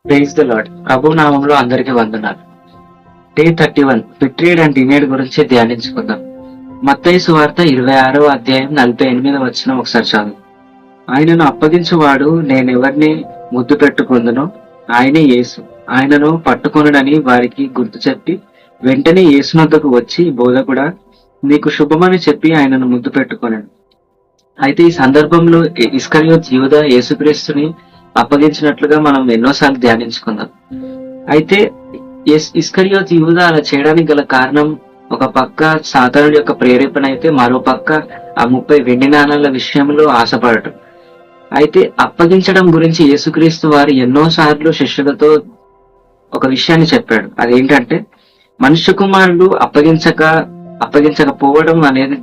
Praise the lord. ప్రభు నామంలో అందరికీ వందనాలు. డే 31 బిట్రేడ్ అండ్ డినేడ్ గురించి ధ్యానించుకుందాం. మత్తయి సువార్త 26వ అధ్యాయం 48వ వచనం ఒకసారి చదువు. ఆయనను అప్పగించువాడు నేనెవరిని ముద్దు పెట్టుకుందునో ఆయనే యేసు. ఆయనను పట్టుకొనుడని వారికి గుర్తు చెప్పి వెంటనే యేసునొద్దకు వచ్చి, బోధకుడా నీకు శుభమని చెప్పి ఆయనను ముద్దు పెట్టుకొనెను. అయితే ఈ సందర్భంలో ఇస్కరియోతు యూదా యేసుక్రీస్తుని అప్పగించినట్లుగా మనం ఎన్నోసార్లు ధ్యానించుకుందాం. అయితే ఇస్కరియోతు యూదా అలా చేయడానికి గల కారణం, ఒక పక్క సాతానుడి యొక్క ప్రేరేపణ అయితే, మరో పక్క ఆ 30 వెండి నాణాల విషయంలో ఆశపడటం. అయితే అప్పగించడం గురించి యేసుక్రీస్తు వారు ఎన్నో సార్లు శిష్యులతో ఒక విషయాన్ని చెప్పాడు. అదేంటంటే, మనుష్య కుమారుడు అప్పగించకపోవడం అనేది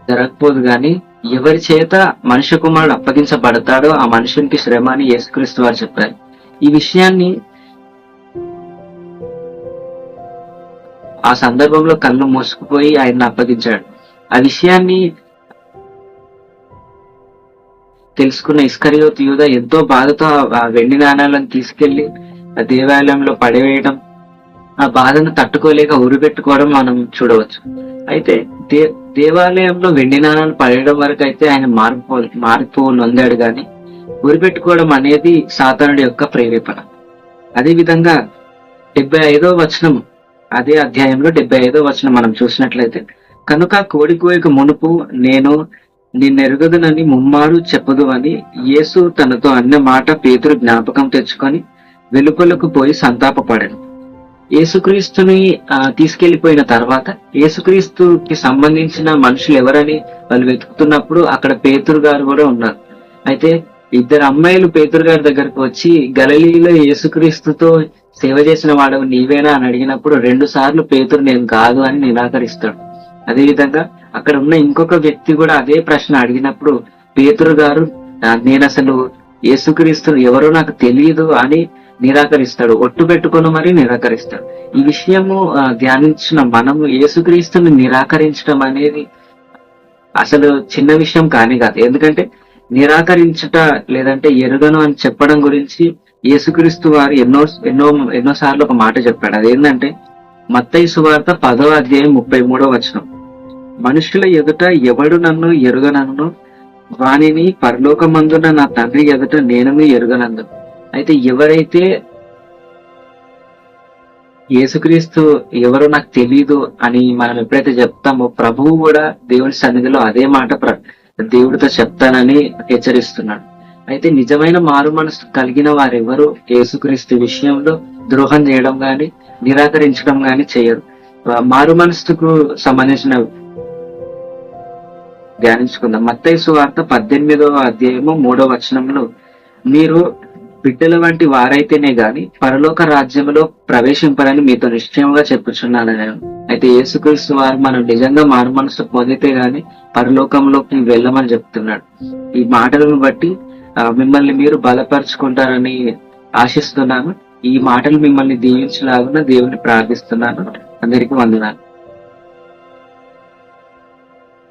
జరగకపోదు, గాని ఎవరి చేత మనుష్య కుమారుడు అప్పగించబడతాడో ఆ మనుషునికి శ్రమ అని యేసుక్రీస్తు వారు చెప్పారు. ఈ విషయాన్ని ఆ సందర్భంలో కళ్ళు మూసుకుపోయి ఆయన్ని అప్పగించాడు. ఆ విషయాన్ని తెలుసుకున్న ఇస్కరియోతు యూదా ఎంతో బాధతో ఆ వెండి నాణాలను తీసుకెళ్లి ఆ దేవాలయంలో పడవేయడం, ఆ బాధను తట్టుకోలేక ఉరిపెట్టుకోవడం మనం చూడవచ్చు. అయితే దేవాలయంలో వెండి నాణాలు పడేయడం వరకు అయితే ఆయన మార్పు నొందాడు, గాని ఉరిపెట్టుకోవడం అనేది సాతానుడి యొక్క ప్రేరేపణ. అదే విధంగా 75వ వచనం, అదే అధ్యాయంలో 75వ వచనం మనం చూసినట్లయితే, కనుక కోడి కోయక మునుపు నేను నిన్నెరుగదునని ముమ్మారు చెప్పదు అని యేసు తనతో అన్న మాట పేతురు జ్ఞాపకం తెచ్చుకొని వెలుపలకు పోయి సంతాపపడాడు. యేసుక్రీస్తుని తీసుకెళ్లిపోయిన తర్వాత యేసుక్రీస్తుకి సంబంధించిన మనుషులు ఎవరని వాళ్ళు వెతుకుతున్నప్పుడు అక్కడ పేతురు గారు కూడా ఉన్నారు. అయితే 2 అమ్మాయిలు పేతురు గారి దగ్గరకు వచ్చి, గలిలీలో యేసుక్రీస్తుతో సేవ చేసిన వాడు నీవేనా అని అడిగినప్పుడు 2 సార్లు పేతురు నేను కాదు అని నిరాకరిస్తాడు. అదే విధంగా అక్కడ ఉన్న ఇంకొక వ్యక్తి కూడా అదే ప్రశ్న అడిగినప్పుడు పేతురు గారు నేను అసలు యేసుక్రీస్తును ఎవరో నాకు తెలియదు అని నిరాకరిస్తాడు. ఒట్టు పెట్టుకొని మరీ నిరాకరిస్తాడు. ఈ విషయము ధ్యానించిన మనము యేసుక్రీస్తుని నిరాకరించడం అనేది అసలు చిన్న విషయం కానే కాదు. ఎందుకంటే నిరాకరించుట లేదంటే ఎరుగను అని చెప్పడం గురించి యేసుక్రీస్తు వారు ఎన్నో సార్లు ఒక మాట చెప్పాడు. అదేంటంటే మత్తయి సువార్త 10వ అధ్యాయం 33వ వచనం, మనుషుల ఎదుట ఎవడు నన్ను ఎరుగనను వానిని పరలోకమందున నా తండ్రి ఎదుట నేను ఎరుగనందు. అయితే ఎవరైతే యేసుక్రీస్తు ఎవరో నాకు తెలీదు అని మనం ఎప్పుడైతే చెప్తామో, ప్రభువు కూడా దేవుని సన్నిధిలో అదే మాట దేవుడితో చెప్తానని హెచ్చరిస్తున్నాడు. అయితే నిజమైన మారు మనసు కలిగిన వారెవరు యేసుక్రీస్తు విషయంలో ద్రోహం చేయడం గాని నిరాకరించడం గాని చేయరు. మారు మనసుకు సంబంధించిన ధ్యానించుకుందాం. మత్తయి సువార్త 18వ అధ్యాయము 3వ వచనంలో, మీరు బిడ్డల వంటి వారైతేనే గాని పరలోక రాజ్యంలో ప్రవేశింపరని మీతో నిశ్చయంగా చెప్పుచున్నాను నేను. అయితే యేసుక్రీస్తు వారు మనం నిజంగా మారు మనసు పొందితే గాని పరలోకంలోకి వెళ్ళమని చెప్తున్నాడు. ఈ మాటలను బట్టి మిమ్మల్ని మీరు బలపరుచుకుంటారని ఆశిస్తున్నాను. ఈ మాటలు మిమ్మల్ని దీవించలాగున దేవుని ప్రార్థిస్తున్నాను. అందరికీ వందనాలు.